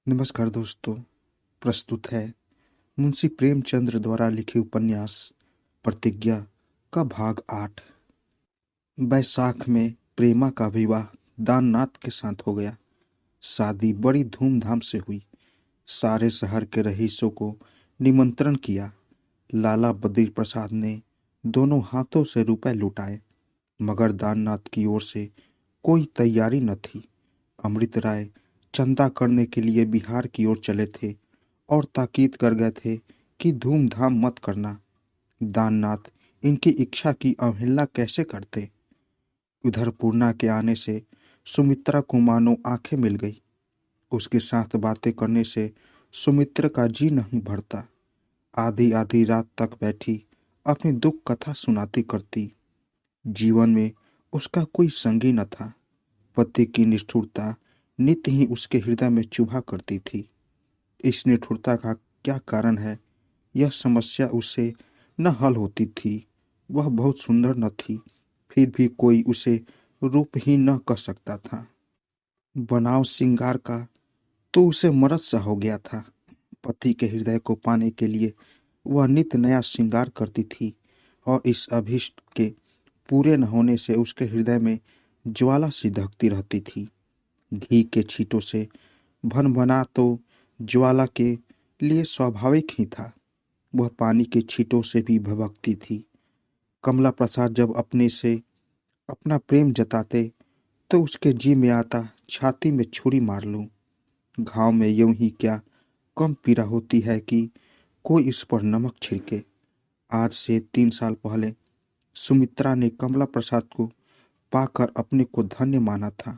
नमस्कार दोस्तों। प्रस्तुत है मुंशी प्रेमचंद्र द्वारा लिखे उपन्यास प्रतिज्ञा का भाग 8। बैसाख में प्रेमा का विवाह दाननाथ के साथ हो गया। शादी बड़ी धूमधाम से हुई। सारे शहर के रईसों को निमंत्रण किया। लाला बद्री प्रसाद ने दोनों हाथों से रुपए लुटाए, मगर दाननाथ की ओर से कोई तैयारी न थी। अमृत राय चंदा करने के लिए बिहार की ओर चले थे और ताकीद कर गए थे कि धूमधाम मत करना। दाननाथ इनकी इच्छा की अवहेलना कैसे करते। उधर पूर्णा के आने से सुमित्रा को मानो आंखें मिल गई। उसके साथ बातें करने से सुमित्रा का जी नहीं भरता। आधी आधी रात तक बैठी अपनी दुख कथा सुनाती करती। जीवन में उसका कोई संगी न था। पति की निष्ठुरता नित्य ही उसके हृदय में चुभा करती थी। इस निष्ठुरता का क्या कारण है, यह समस्या उससे न हल होती थी। वह बहुत सुंदर न थी, फिर भी कोई उसे रूपहीन न कह सकता था। बनाव श्रृंगार का तो उसे मरद सा हो गया था। पति के हृदय को पाने के लिए वह नित्य नया श्रृंगार करती थी और इस अभीष्ट के पूरे न होने से उसके हृदय में ज्वाला सी दहकती रहती थी। घी के छींटों से भनभना तो ज्वाला के लिए स्वाभाविक ही था। वह पानी के छींटों से भी भभकती थी। कमला प्रसाद जब अपने से अपना प्रेम जताते तो उसके जी में आता छाती में छुरी मार लूं। घाव में यूं ही क्या कम पीड़ा होती है कि कोई इस पर नमक छिड़के। आज से 3 साल पहले सुमित्रा ने कमला प्रसाद को पाकर अपने को धन्य माना था।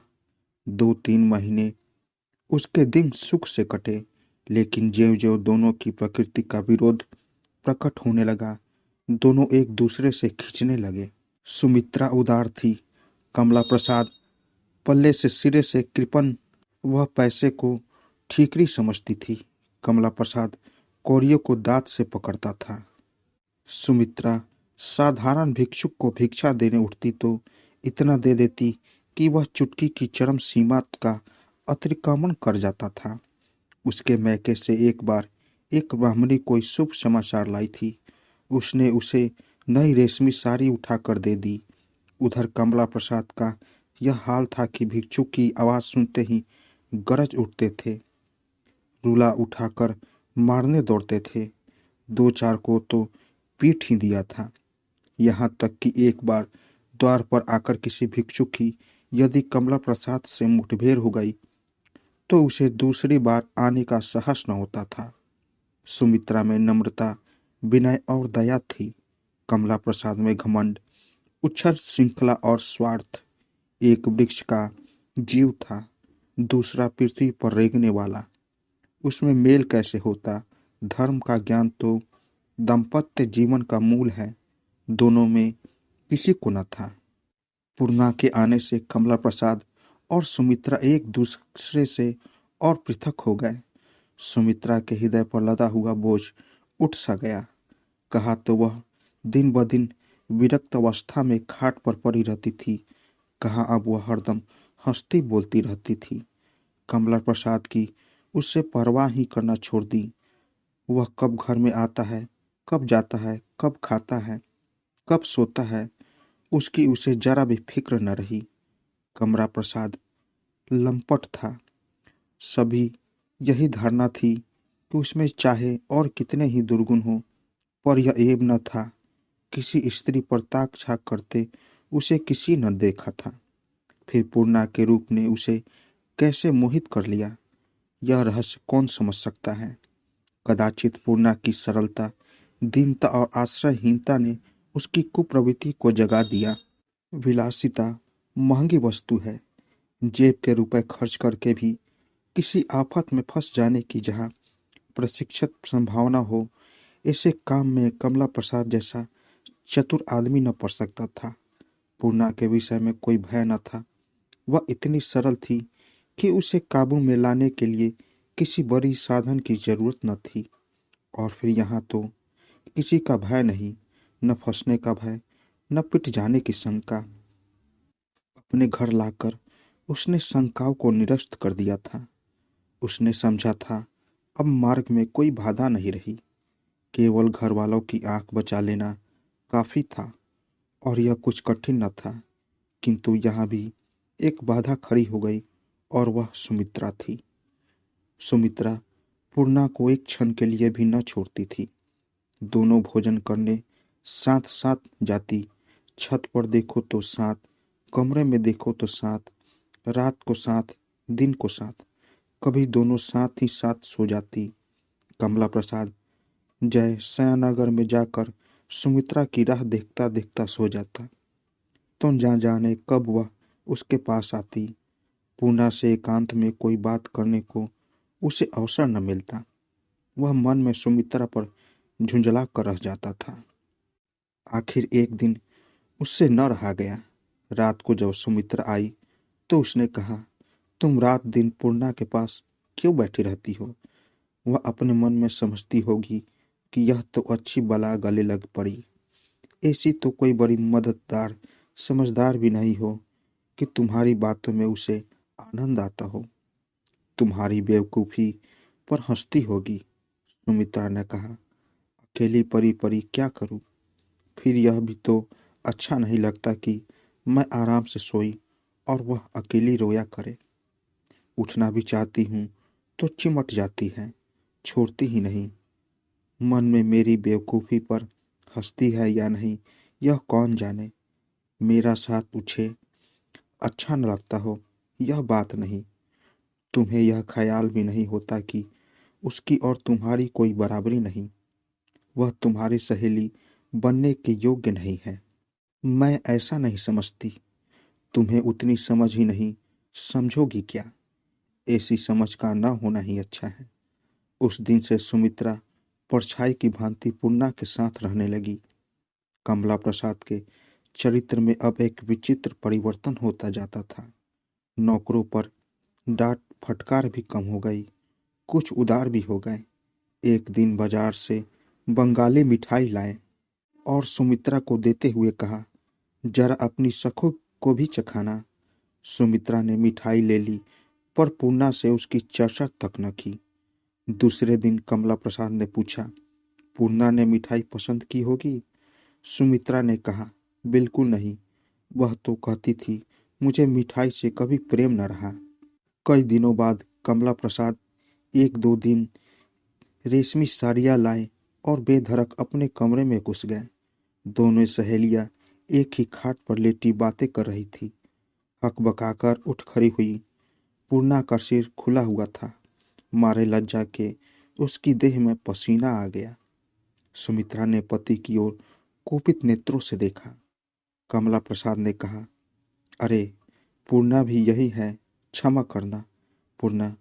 2-3 महीने उसके दिन सुख से कटे, लेकिन ज्यों ज्यों दोनों की प्रकृति का विरोध प्रकट होने लगा, दोनों एक दूसरे से खींचने लगे। सुमित्रा उदार थी, कमला प्रसाद पल्ले से सिरे से कृपण। वह पैसे को ठीकरी समझती थी। कमला प्रसाद कौड़ियों को दांत से पकड़ता था। सुमित्रा साधारण भिक्षुक को भिक्षा देने उठती तो इतना दे देती कि वह चुटकी की चरम सीमा का अतिक्रमण कर जाता था। उसके मैके से एक बार एक ब्राह्मणी कोई शुभ समाचार लाई थी। उसने उसे नई रेशमी साड़ी उठाकर दे दी। उधर कमला प्रसाद का यह हाल था कि भिक्षुक की आवाज़ सुनते ही गरज उठते थे, रूला उठाकर मारने दौड़ते थे। 2-4 को तो पीट ही दिया था। यहाँ तक कि एक बार द्वार पर आकर किसी भिक्षुक की यदि कमला प्रसाद से मुठभेड़ हो गई तो उसे दूसरी बार आने का साहस न होता था। सुमित्रा में नम्रता, विनय और दया थी। कमला प्रसाद में घमंड, उच्छृंखला श्रृंखला और स्वार्थ। एक वृक्ष का जीव था, दूसरा पृथ्वी पर रेंगने वाला। उसमें मेल कैसे होता। धर्म का ज्ञान तो दाम्पत्य जीवन का मूल है, दोनों में किसी को न था। पूर्णा के आने से कमला प्रसाद और सुमित्रा एक दूसरे से और पृथक हो गए। सुमित्रा के हृदय पर लदा हुआ बोझ उठ सा गया। कहा तो वह दिन ब दिन विरक्त अवस्था में खाट पर पड़ी रहती थी, कहा अब वह हरदम हंसती बोलती रहती थी। कमला प्रसाद की उससे परवाह ही करना छोड़ दी। वह कब घर में आता है, कब जाता है, कब खाता है, कब सोता है, उसकी उसे जरा भी फिक्र न रही। कमला प्रसाद लंपट था। सभी यही धारणा थी कि उसमें चाहे और कितने ही दुर्गुण हो, पर यह एब न था। किसी स्त्री पर ताक झाँक करते उसे किसी न देखा था। फिर पूर्णा के रूप ने उसे कैसे मोहित कर लिया, यह रहस्य कौन समझ सकता है। कदाचित पूर्णा की सरलता, दीनता और आश्रयहीनता ने उसकी कुप्रवृत्ति को जगा दिया। विलासिता महंगी वस्तु है। जेब के रुपए खर्च करके भी किसी आफत में फंस जाने की जहाँ प्रशिक्षित संभावना हो, ऐसे काम में कमला प्रसाद जैसा चतुर आदमी न पड़ सकता था। पूर्णा के विषय में कोई भय न था। वह इतनी सरल थी कि उसे काबू में लाने के लिए किसी बड़ी साधन की जरूरत न थी। और फिर यहाँ तो किसी का भय नहीं, न फंसने का भय, न पिट जाने की शंका। अपने घर लाकर उसने शंकाओं को निरस्त कर दिया था। उसने समझा था अब मार्ग में कोई बाधा नहीं रही, केवल घर वालों की आंख बचा लेना काफी था। और यह कुछ कठिन न था, किंतु यहाँ भी एक बाधा खड़ी हो गई और वह सुमित्रा थी। सुमित्रा पूर्णा को एक क्षण के लिए भी न छोड़ती थी। दोनों भोजन करने साथ साथ जाती, छत पर देखो तो साथ, कमरे में देखो तो साथ, रात को साथ, दिन को साथ, कभी दोनों साथ ही साथ सो जाती। कमला प्रसाद जय सयानगर में जाकर सुमित्रा की राह देखता देखता सो जाता, तो न जाने कब वह उसके पास आती। पूर्णा से एकांत में कोई बात करने को उसे अवसर न मिलता। वह मन में सुमित्रा पर झुंझला कर रह जाता था। आखिर एक दिन उससे न रहा गया। रात को जब सुमित्रा आई तो उसने कहा, तुम रात दिन पूर्णा के पास क्यों बैठी रहती हो? वह अपने मन में समझती होगी कि यह तो अच्छी बला गले लग पड़ी। ऐसी तो कोई बड़ी मददगार समझदार भी नहीं हो कि तुम्हारी बातों में उसे आनंद आता हो। तुम्हारी बेवकूफ़ी पर हंसती होगी। सुमित्रा ने कहा, अकेली परी परी क्या करूं? फिर यह भी तो अच्छा नहीं लगता कि मैं आराम से सोई और वह अकेली रोया करे। उठना भी चाहती हूँ तो चिमट जाती है, छोड़ती ही नहीं। मन में मेरी बेवकूफ़ी पर हंसती है या नहीं यह कौन जाने। मेरा साथ पूछे अच्छा न लगता हो यह बात नहीं, तुम्हें यह ख्याल भी नहीं होता कि उसकी और तुम्हारी कोई बराबरी नहीं। वह तुम्हारी सहेली बनने के योग्य नहीं है। मैं ऐसा नहीं समझती। तुम्हें उतनी समझ ही नहीं, समझोगी क्या? ऐसी समझ का न होना ही अच्छा है। उस दिन से सुमित्रा परछाई की भांति पूर्णा के साथ रहने लगी। कमला प्रसाद के चरित्र में अब एक विचित्र परिवर्तन होता जाता था। नौकरों पर डांट फटकार भी कम हो गई, कुछ उदार भी हो गए। एक दिन बाजार से बंगाली मिठाई लाए और सुमित्रा को देते हुए कहा, जरा अपनी सखों को भी चखाना। सुमित्रा ने मिठाई ले ली, पर पूर्णा से उसकी चर्चा तक न की। दूसरे दिन कमला प्रसाद ने पूछा, पूर्णा ने मिठाई पसंद की होगी? सुमित्रा ने कहा, बिल्कुल नहीं। वह तो कहती थी मुझे मिठाई से कभी प्रेम न रहा। कई दिनों बाद कमला प्रसाद एक दो दिन रेशमी साड़ियाँ लाए और बेधड़क अपने कमरे में घुस गए। दोनों सहेलियां एक ही खाट पर लेटी बातें कर रही थी। हकबकाकर उठ खड़ी हुई। पूर्णा का सिर खुला हुआ था, मारे लज्जा के उसकी देह में पसीना आ गया। सुमित्रा ने पति की ओर कुपित नेत्रों से देखा। कमला प्रसाद ने कहा, अरे पूर्णा भी यही है, क्षमा करना पूर्णा,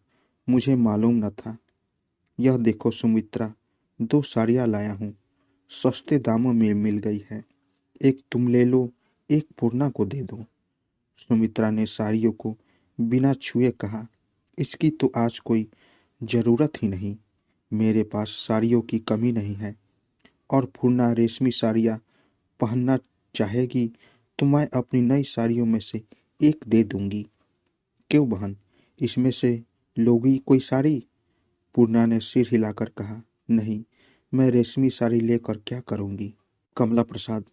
मुझे मालूम न था। यह देखो सुमित्रा, दो साड़ियाँ लाया हूँ, सस्ते दामों में मिल गई है। एक तुम ले लो, एक पूर्णा को दे दो। सुमित्रा ने साड़ियों को बिना छुए कहा, इसकी तो आज कोई जरूरत ही नहीं। मेरे पास साड़ियों की कमी नहीं है, और पूर्णा रेशमी साड़ियाँ पहनना चाहेगी तो मैं अपनी नई साड़ियों में से एक दे दूंगी। क्यों बहन, इसमें से लोगी कोई साड़ी? पूर्णा ने सिर हिलाकर कहा, नहीं, मैं रेशमी साड़ी लेकर क्या करूंगी? कमला प्रसाद,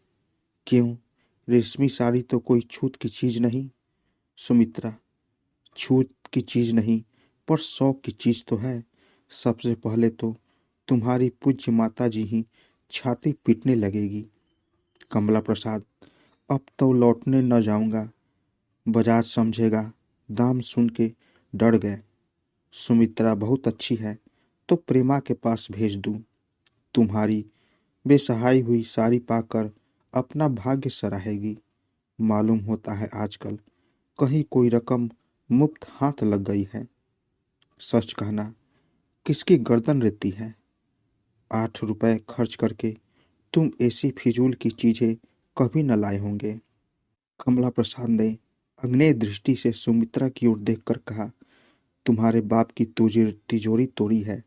क्यों? रेशमी साड़ी तो कोई छूत की चीज नहीं। सुमित्रा, छूत की चीज नहीं, पर शौक की चीज तो है। सबसे पहले तो तुम्हारी पूज्य माता जी ही छाती पीटने लगेगी। कमला प्रसाद, अब तो लौटने न जाऊंगा, बजाज समझेगा। दाम सुन के डर गए। सुमित्रा बहुत अच्छी है, तो प्रेमा के पास भेज दूं। तुम्हारी बेसहाय हुई साड़ी पाकर अपना भाग्य सराहेगी। मालूम होता है आजकल कहीं कोई रकम मुफ्त हाथ लग गई है। सच कहना, किसकी गर्दन रहती है? 8 रुपए खर्च करके तुम ऐसी फिजूल की चीजें कभी न लाए होंगे। कमला प्रसाद ने अग्नेय दृष्टि से सुमित्रा की ओर देखकर कहा, तुम्हारे बाप की तिजोरी तोड़ी है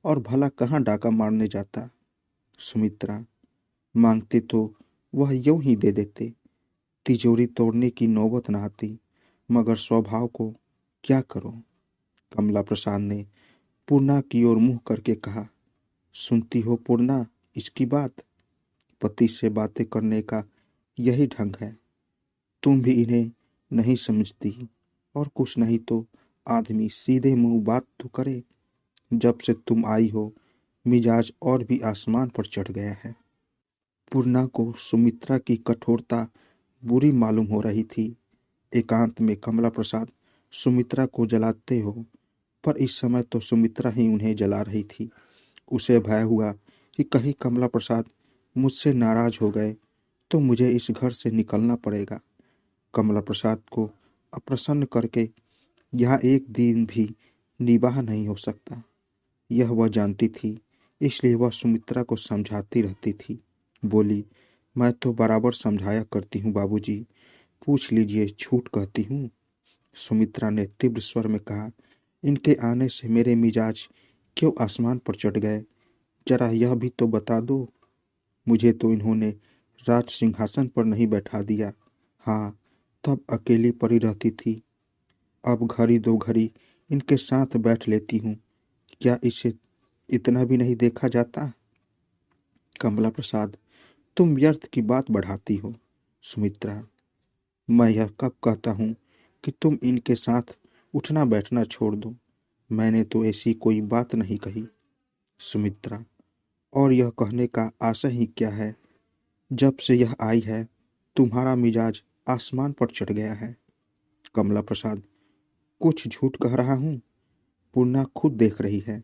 और भला कहाँ डाका मारने जाता? सुमित्रा, मांगते तो वह यूं ही दे देते, तिजोरी तोड़ने की नौबत न आती, मगर स्वभाव को क्या करो। कमला प्रसाद ने पूर्णा की ओर मुंह करके कहा, सुनती हो पूर्णा इसकी बात? पति से बातें करने का यही ढंग है। तुम भी इन्हें नहीं समझती, और कुछ नहीं तो आदमी सीधे मुंह बात तो करे। जब से तुम आई हो मिजाज और भी आसमान पर चढ़ गया है। पूर्णा को सुमित्रा की कठोरता बुरी मालूम हो रही थी। एकांत में कमला प्रसाद सुमित्रा को जलाते हो, पर इस समय तो सुमित्रा ही उन्हें जला रही थी। उसे भय हुआ कि कहीं कमला प्रसाद मुझसे नाराज हो गए तो मुझे इस घर से निकलना पड़ेगा। कमला प्रसाद को अप्रसन्न करके यहाँ एक दिन भी निवाह नहीं हो सकता, यह वह जानती थी। इसलिए वह सुमित्रा को समझाती रहती थी। बोली, मैं तो बराबर समझाया करती हूँ बाबूजी, पूछ लीजिए, झूठ कहती हूँ। सुमित्रा ने तीव्र स्वर में कहा, इनके आने से मेरे मिजाज क्यों आसमान पर चढ़ गए? जरा यह भी तो बता दो। मुझे तो इन्होंने राज सिंहासन पर नहीं बैठा दिया। हाँ, तब अकेली पड़ी रहती थी, अब घड़ी दो घड़ी इनके साथ बैठ लेती हूँ। क्या इसे इतना भी नहीं देखा जाता? कमला प्रसाद, तुम व्यर्थ की बात बढ़ाती हो। सुमित्रा, मैं यह कब कहता हूँ कि तुम इनके साथ उठना बैठना छोड़ दो? मैंने तो ऐसी कोई बात नहीं कही। सुमित्रा, और यह कहने का आशा ही क्या है? जब से यह आई है तुम्हारा मिजाज आसमान पर चढ़ गया है। कमला प्रसाद, कुछ झूठ कह रहा हूँ? पूर्णा खुद देख रही है।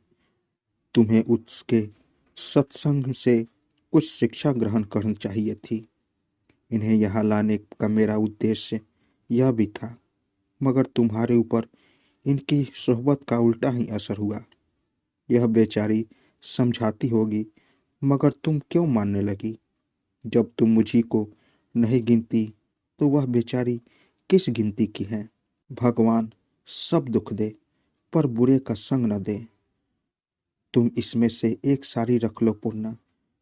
तुम्हें उसके सत्संग से कुछ शिक्षा ग्रहण करनी चाहिए थी। इन्हें यहाँ लाने का मेरा उद्देश्य यह भी था, मगर तुम्हारे ऊपर इनकी सोहबत का उल्टा ही असर हुआ। यह बेचारी समझाती होगी, मगर तुम क्यों मानने लगी? जब तुम मुझी को नहीं गिनती तो वह बेचारी किस गिनती की है? भगवान सब दुख दे, पर बुरे का संग न दे। तुम इसमें से एक साड़ी रख लो पूर्णा,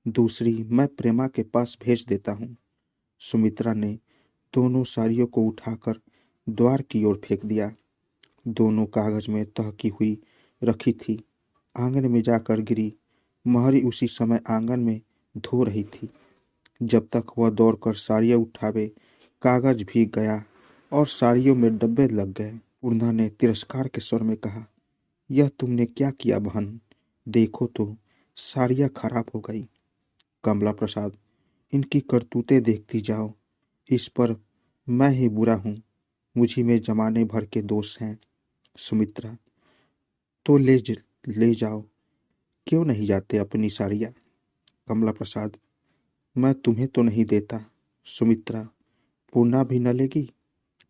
दूसरी मैं प्रेमा के पास भेज देता हूँ। सुमित्रा ने दोनों साड़ियों को उठाकर द्वार की ओर फेंक दिया। दोनों कागज में तह की हुई रखी थी। आंगन में जाकर गिरी। महरी उसी समय आंगन में धो रही थी। जब तक वह दौड़कर साड़ियाँ उठावे, कागज भीग गया और साड़ियों में डब्बे लग गए। पूर्णा ने तिरस्कार के स्वर में कहा, यह तुमने क्या किया बहन? देखो तो साड़ियाँ खराब हो गई। कमला प्रसाद, इनकी करतूतें देखती जाओ। इस पर मैं ही बुरा हूँ, मुझी में जमाने भर के दोष हैं। सुमित्रा, तो ले जाओ, क्यों नहीं जाते अपनी साड़ियाँ? कमला प्रसाद, मैं तुम्हें तो नहीं देता। सुमित्रा, पूर्णा भी न लेगी?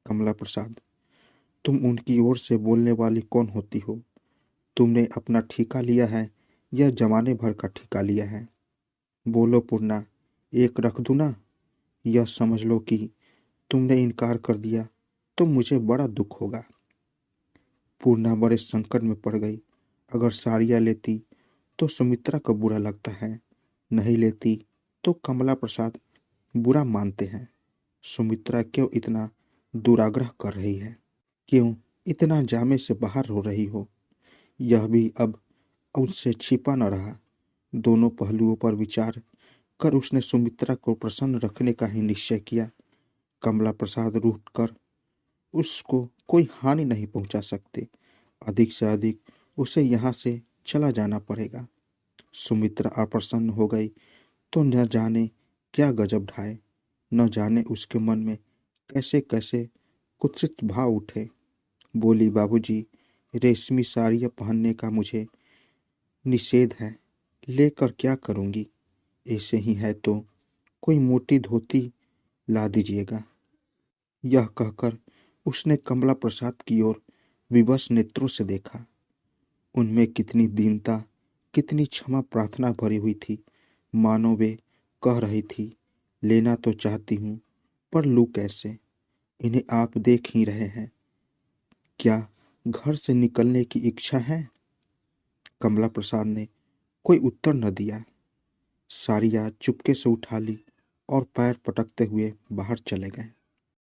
कमला प्रसाद, तुम उनकी ओर से बोलने वाली कौन होती हो? तुमने अपना ठेका लिया है या जमाने भर का ठेका लिया है? बोलो पूर्णा, एक रख दूं ना? यह समझ लो कि तुमने इनकार कर दिया तो मुझे बड़ा दुख होगा। पूर्णा बड़े संकट में पड़ गई। अगर साड़ियाँ लेती तो सुमित्रा को बुरा लगता है, नहीं लेती तो कमला प्रसाद बुरा मानते हैं। सुमित्रा क्यों इतना दुराग्रह कर रही है? क्यों इतना जामे से बाहर हो रही हो? यह भी अब उससे छिपा न रहा। दोनों पहलुओं पर विचार कर उसने सुमित्रा को प्रसन्न रखने का ही निश्चय किया। कमला प्रसाद रूठ कर उसको कोई हानि नहीं पहुंचा सकते। अधिक से अधिक उसे यहाँ से चला जाना पड़ेगा। सुमित्रा अप्रसन्न हो गई तो न जाने क्या गजब ढाए, न जाने उसके मन में कैसे कैसे कुत्सित भाव उठे। बोली, बाबूजी, रेशमी साड़ियाँ पहनने का मुझे निषेध है, लेकर क्या करूँगी? ऐसे ही है तो कोई मोटी धोती ला दीजिएगा। यह कहकर उसने कमला प्रसाद की ओर विवश नेत्रों से देखा। उनमें कितनी दीनता, कितनी क्षमा प्रार्थना भरी हुई थी। मानो वे कह रही थी, लेना तो चाहती हूँ, पर लूँ कैसे? इन्हें आप देख ही रहे हैं। क्या घर से निकलने की इच्छा है? कमला प्रसाद ने कोई उत्तर न दिया। साड़ियाँ चुपके से उठा ली और पैर पटकते हुए बाहर चले गए।